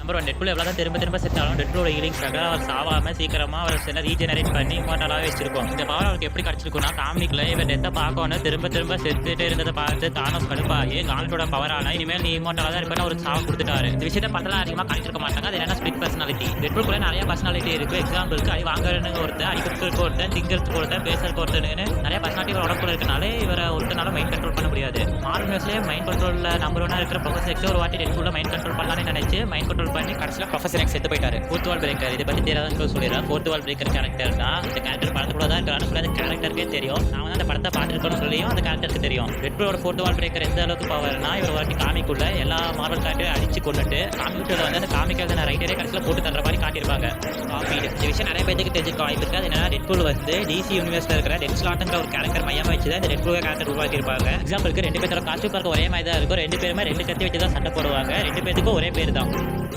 Number 1 Deadpool எவ்வளோ தான் திரும்ப திரும்ப செத்தாலும் டெட்பூலோட ஹீலிங்ஸ்க்காக அவர் சாவாம சீக்கிரமா அவர் சில ரீஜெனரேட் பண்ணி இம்மார்டலாகவே வச்சிருக்கோம். இந்த பவர் அவருக்கு எப்படி கிடைச்சிருக்கும்னா காமிக்ல இவர் டெத்தை பார்க்கணும் திரும்ப திரும்ப செத்துட்டே இருந்ததை பார்த்து தானோஸ் கடுப்பாகி காலட்டோட பவரான இனிமேல் நீ இம்மார்டலாக தான் இருப்பேன்னு ஒரு சாவு கொடுத்துட்டாரு. இந்த விஷயத்தை பத்தலாம் அதிகமாக காட்டிருக்க மாட்டாங்க. அது என்னன்னா ஸ்பிளிட் பர்சனாலிட்டி. டெட்பூலுக்குள்ள நிறைய பர்சனாலிட்டி இருக்கு. எக்ஸாம்பிளுக்கு அடி வாங்குறன்னு ஒருத்தர், அடிக்கிறதுக்கு ஒருத்தர், திங்கிறதுக்கு ஒருத்தர், பேசுறதுக்கு ஒருத்தர்னு நிறைய பர்சனாலிட்டி உடம்புல இருக்கனால இவரை ஒருத்தனால மைண்ட் கண்ட்ரோல் பண்ண முடியாது. மார்வல் நியூஸ்லேயே மைண்ட் கண்ட்ரோல்ல நம்பர் 1 இருக்கிற ப்ரொஃபசர் எக்ஸ் ஒரு வாட்டி டெட்பூல்ல மைண்ட் கண்ட்ரோல் பண்ணலாம்னு நினைச்சு மைண்ட் கண்ட்ரோல் பண்ணி கடைசியில் ப்ரொஃபசர் எக்ஸ் செத்து போயிட்டாரு. ஃபோர்த் வால் பிரேக்கர் இதை பற்றி தெரியாதுன்னு சொல்லிடுறேன். ஃபோர்த் வால் பிரேக்கர் கேரக்டர் தான் இந்த கேரக்டர் படத்துல தான் இருக்கிறான்னு சொல்லி அந்த கேரக்டருக்கே தெரியும். நான் வந்து அந்த படத்தை பார்த்துருக்கோன்னு சொல்லியும் அந்த கேரக்டருக்கு தெரியும். டெட்பூலோட ஃபோர்த் வால் பிரேக்கர் எந்த அளவுக்கு பவர்னா இவர் வாட்டி காமிக்குள்ள எல்லா மார்வல் கேரக்டரையும் அடிச்சு கொண்டுட்டு காமிக்கிட்ட வந்து அந்த காமிக்கள் ரைட்டரே கடைசியில் போட்டு தர்ற மாதிரி காட்டியிருப்பாங்க. இந்த விஷயம் நிறைய பேருக்கு தெரிஞ்சுக்க வாய்ப்பு இருக்கு. அது என்னன்னா டெட்பூல் வந்து டிசி யூனிவர்ஸ்ல இருக்கிற டெக்ஸ்லாட்ங்கிற ஒரு கேரக்டர் மையமா வச்சு தான் இந்த டெட்பூல் கேரக்டர் உருவாக்கியிருப்பாங்க. எக்ஸாம்பிளுக்கு 2 பேரோட காஸ்டியூம் பார்க்க ஒரே மாதிரி தான் இருக்கும். 2 பேருமே 2 கத்தி வச்சு தான் சண்டை போடுவாங்க. 2 பேருக்கும் ஒரே பேர் தான்.